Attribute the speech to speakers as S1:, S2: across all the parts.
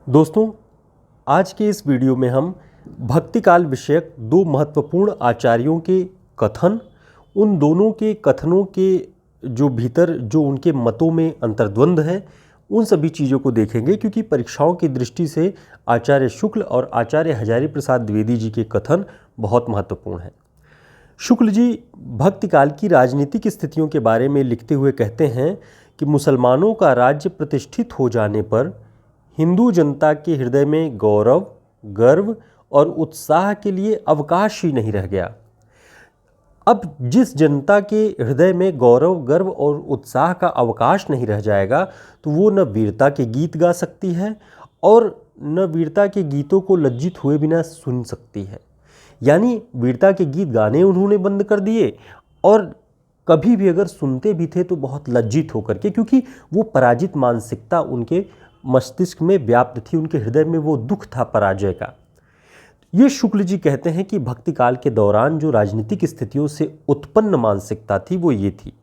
S1: दोस्तों, आज के इस वीडियो में हम भक्तिकाल विषयक दो महत्वपूर्ण आचार्यों के कथन, उन दोनों के कथनों के जो भीतर जो उनके मतों में अंतर्द्वंद है, उन सभी चीज़ों को देखेंगे क्योंकि परीक्षाओं की दृष्टि से आचार्य शुक्ल और आचार्य हजारी प्रसाद द्विवेदी जी के कथन बहुत महत्वपूर्ण हैं। शुक्ल जी भक्तिकाल की राजनीतिक स्थितियों के बारे में लिखते हुए कहते हैं कि मुसलमानों का राज्य प्रतिष्ठित हो जाने पर हिंदू जनता के हृदय में गौरव, गर्व और उत्साह के लिए अवकाश ही नहीं रह गया। अब जिस जनता के हृदय में गौरव, गर्व और उत्साह का अवकाश नहीं रह जाएगा तो वो न वीरता के गीत गा सकती है और न वीरता के गीतों को लज्जित हुए बिना सुन सकती है। यानी वीरता के गीत गाने उन्होंने बंद कर दिए और कभी भी अगर सुनते भी थे तो बहुत लज्जित होकर के, क्योंकि वो पराजित मानसिकता उनके मस्तिष्क में व्याप्त थी, उनके हृदय में वो दुख था पराजय का। ये शुक्ल जी कहते हैं कि भक्तिकाल के दौरान जो राजनीतिक स्थितियों से उत्पन्न मानसिकता थी वो ये थी।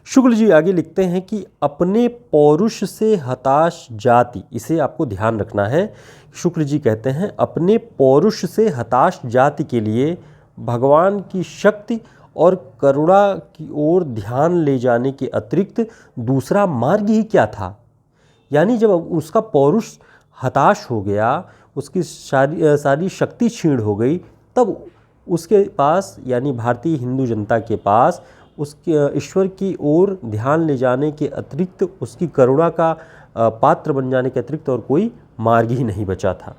S1: शुक्ल जी आगे लिखते हैं कि अपने पौरुष से हताश जाति, इसे आपको ध्यान रखना है। शुक्ल जी कहते हैं अपने पौरुष से हताश जाति के लिए भगवान की शक्ति और करुणा की ओर ध्यान ले जाने के अतिरिक्त दूसरा मार्ग ही क्या था। यानी जब उसका पौरुष हताश हो गया, उसकी सारी शक्ति क्षीण हो गई, तब उसके पास यानी भारतीय हिंदू जनता के पास उसके ईश्वर की ओर ध्यान ले जाने के अतिरिक्त, उसकी करुणा का पात्र बन जाने के अतिरिक्त और कोई मार्ग ही नहीं बचा था।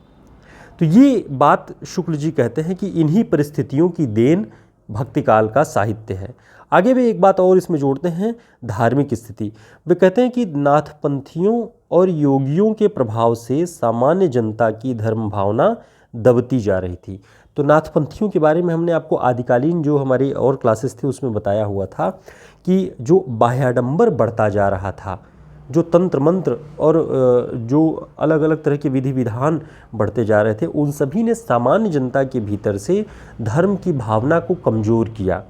S1: तो ये बात शुक्ल जी कहते हैं कि इन्हीं परिस्थितियों की देन भक्तिकाल का साहित्य है। आगे भी एक बात और इसमें जोड़ते हैं, धार्मिक स्थिति। वे कहते हैं कि नाथपंथियों और योगियों के प्रभाव से सामान्य जनता की धर्म भावना दबती जा रही थी। तो नाथपंथियों के बारे में हमने आपको आदिकालीन जो हमारे और क्लासेस थे उसमें बताया हुआ था कि जो बाह्याडंबर बढ़ता जा रहा था, जो तंत्र मंत्र और जो अलग अलग तरह के विधि विधान बढ़ते जा रहे थे, उन सभी ने सामान्य जनता के भीतर से धर्म की भावना को कमज़ोर किया,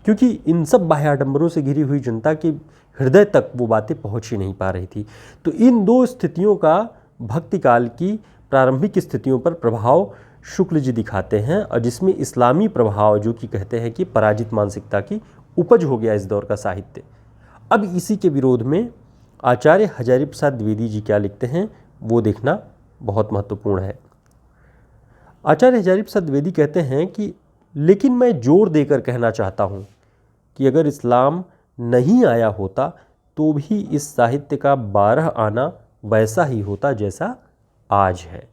S1: क्योंकि इन सब बाह्याडंबरों से घिरी हुई जनता के हृदय तक वो बातें पहुंच ही नहीं पा रही थी। तो इन दो स्थितियों का भक्तिकाल की प्रारंभिक स्थितियों पर प्रभाव शुक्ल जी दिखाते हैं, और जिसमें इस्लामी प्रभाव जो कि कहते हैं कि पराजित मानसिकता की उपज हो गया इस दौर का साहित्य। अब इसी के विरोध में आचार्य हजारी प्रसाद द्विवेदी जी क्या लिखते हैं वो देखना बहुत महत्वपूर्ण है। आचार्य हजारी प्रसाद द्विवेदी कहते हैं कि लेकिन मैं जोर देकर कहना चाहता हूँ कि अगर इस्लाम नहीं आया होता तो भी इस साहित्य का 12 आना वैसा ही होता जैसा आज है।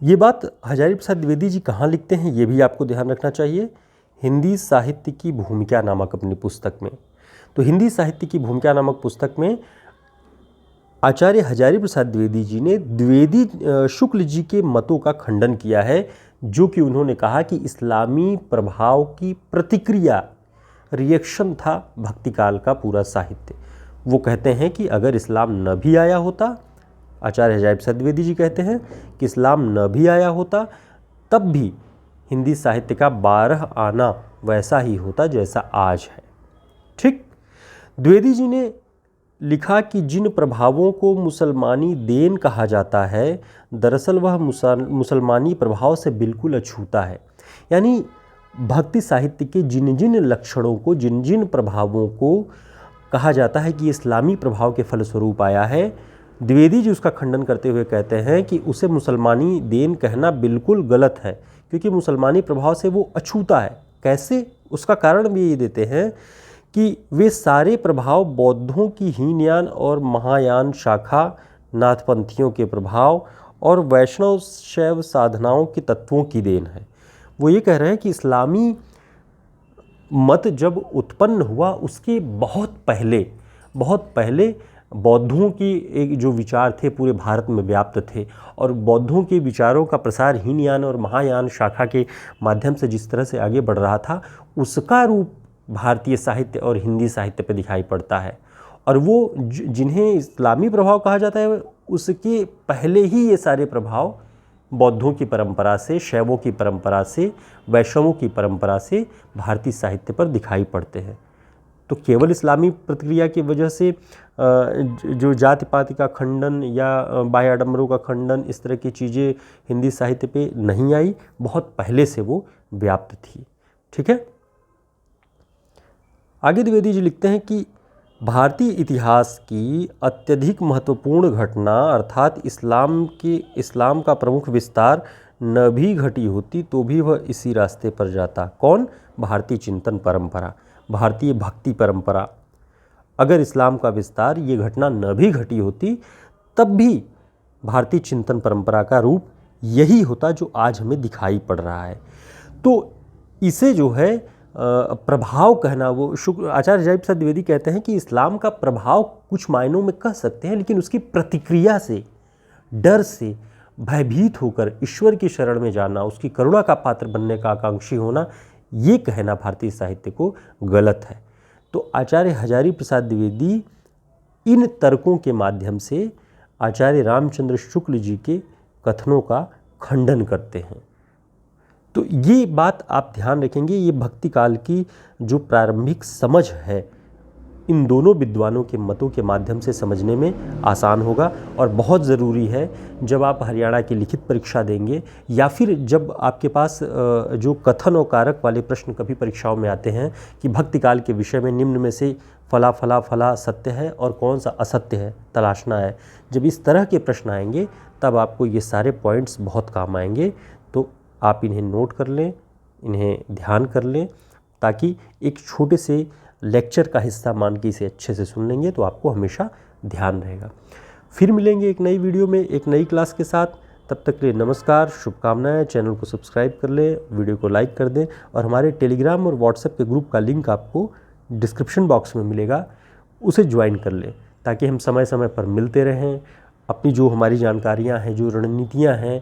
S1: ये बात हजारी प्रसाद द्विवेदी जी कहाँ लिखते हैं ये भी आपको ध्यान रखना चाहिए। हिंदी साहित्य की भूमिका नामक अपनी पुस्तक में। तो हिंदी साहित्य की भूमिका नामक पुस्तक में आचार्य हजारी प्रसाद द्विवेदी जी ने द्विवेदी शुक्ल जी के मतों का खंडन किया है, जो कि उन्होंने कहा कि इस्लामी प्रभाव की प्रतिक्रिया, रिएक्शन था भक्तिकाल का पूरा साहित्य। वो कहते हैं कि अगर इस्लाम न भी आया होता, आचार्य हजारी प्रसाद द्विवेदी जी कहते हैं कि इस्लाम न भी आया होता तब भी हिंदी साहित्य का 12 आना वैसा ही होता जैसा आज है। ठीक। द्विवेदी जी ने लिखा कि जिन प्रभावों को मुसलमानी देन कहा जाता है, दरअसल वह मुसलमानी प्रभाव से बिल्कुल अछूता है। यानी भक्ति साहित्य के जिन जिन लक्षणों को, जिन जिन प्रभावों को कहा जाता है कि इस्लामी प्रभाव के फलस्वरूप आया है, द्विवेदी जी उसका खंडन करते हुए कहते हैं कि उसे मुसलमानी देन कहना बिल्कुल गलत है, क्योंकि मुसलमानी प्रभाव से वो अछूता है। कैसे? उसका कारण भी ये देते हैं कि वे सारे प्रभाव बौद्धों की हीनयान और महायान शाखा, नाथपंथियों के प्रभाव और वैष्णव शैव साधनाओं के तत्वों की देन है। वो ये कह रहे हैं कि इस्लामी मत जब उत्पन्न हुआ उसके बहुत पहले बौद्धों की एक जो विचार थे पूरे भारत में व्याप्त थे, और बौद्धों के विचारों का प्रसार हीनयान और महायान शाखा के माध्यम से जिस तरह से आगे बढ़ रहा था, उसका रूप भारतीय साहित्य और हिंदी साहित्य पर दिखाई पड़ता है। और वो जिन्हें इस्लामी प्रभाव कहा जाता है, उसके पहले ही ये सारे प्रभाव बौद्धों की परंपरा से, शैवों की परंपरा से, वैष्णवों की परंपरा से भारतीय साहित्य पर दिखाई पड़ते हैं। तो केवल इस्लामी प्रतिक्रिया की वजह से जो जाति पाति का खंडन या बाह्य आडंबरों का खंडन, इस तरह की चीज़ें हिंदी साहित्य पे नहीं आई, बहुत पहले से वो व्याप्त थी। ठीक है। आगे द्विवेदी जी लिखते हैं कि भारतीय इतिहास की अत्यधिक महत्वपूर्ण घटना अर्थात इस्लाम का प्रमुख विस्तार न भी घटी होती तो भी वह इसी रास्ते पर जाता। कौन? भारतीय चिंतन परंपरा, भारतीय भक्ति परंपरा। अगर इस्लाम का विस्तार, ये घटना न भी घटी होती तब भी भारतीय चिंतन परंपरा का रूप यही होता जो आज हमें दिखाई पड़ रहा है। तो इसे जो है प्रभाव कहना, वो आचार्य अजायब प्रसाद द्विवेदी कहते हैं कि इस्लाम का प्रभाव कुछ मायनों में कह सकते हैं, लेकिन उसकी प्रतिक्रिया से, डर से भयभीत होकर ईश्वर की शरण में जाना, उसकी करुणा का पात्र बनने का आकांक्षी होना, ये कहना भारतीय साहित्य को गलत है। तो आचार्य हजारी प्रसाद द्विवेदी इन तर्कों के माध्यम से आचार्य रामचंद्र शुक्ल जी के कथनों का खंडन करते हैं। तो ये बात आप ध्यान रखेंगे, ये भक्ति काल की जो प्रारंभिक समझ है इन दोनों विद्वानों के मतों के माध्यम से समझने में आसान होगा और बहुत ज़रूरी है। जब आप हरियाणा की लिखित परीक्षा देंगे या फिर जब आपके पास जो कथन और कारक वाले प्रश्न कभी परीक्षाओं में आते हैं कि भक्ति काल के विषय में निम्न में से फला फला फला सत्य है और कौन सा असत्य है तलाशना है, जब इस तरह के प्रश्न आएंगे तब आपको ये सारे पॉइंट्स बहुत काम आएंगे। तो आप इन्हें नोट कर लें, इन्हें ध्यान कर लें, ताकि एक छोटे से लेक्चर का हिस्सा मान के इसे अच्छे से सुन लेंगे तो आपको हमेशा ध्यान रहेगा। फिर मिलेंगे एक नई वीडियो में एक नई क्लास के साथ। तब तक के लिए नमस्कार, शुभकामनाएं। चैनल को सब्सक्राइब कर लें, वीडियो को लाइक कर दें और हमारे टेलीग्राम और व्हाट्सएप के ग्रुप का लिंक आपको डिस्क्रिप्शन बॉक्स में मिलेगा, उसे ज्वाइन कर लें ताकि हम समय समय पर मिलते रहें। अपनी जो हमारी जानकारियाँ हैं, जो रणनीतियाँ हैं,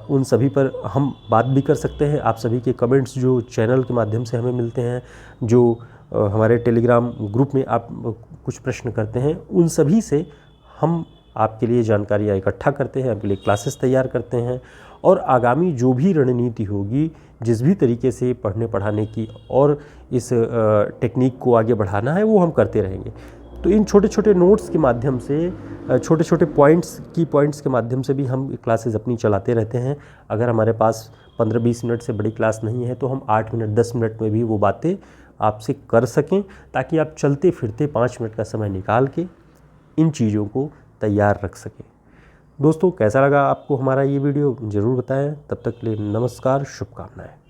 S1: उन सभी पर हम बात भी कर सकते हैं। आप सभी के कमेंट्स जो चैनल के माध्यम से हमें मिलते हैं, जो हमारे टेलीग्राम ग्रुप में आप कुछ प्रश्न करते हैं, उन सभी से हम आपके लिए जानकारियाँ इकट्ठा करते हैं, आपके लिए क्लासेस तैयार करते हैं और आगामी जो भी रणनीति होगी, जिस भी तरीके से पढ़ने पढ़ाने की और इस टेक्निक को आगे बढ़ाना है, वो हम करते रहेंगे। तो इन छोटे छोटे नोट्स के माध्यम से, छोटे छोटे पॉइंट्स के माध्यम से भी हम क्लासेस अपनी चलाते रहते हैं। अगर हमारे पास 15-20 मिनट से बड़ी क्लास नहीं है तो हम 8 मिनट 10 मिनट में भी वो बातें आपसे कर सकें, ताकि आप चलते फिरते 5 मिनट का समय निकाल के इन चीज़ों को तैयार रख सकें। दोस्तों, कैसा लगा आपको हमारा ये वीडियो ज़रूर बताएं। तब तक के लिए नमस्कार, शुभकामनाएं।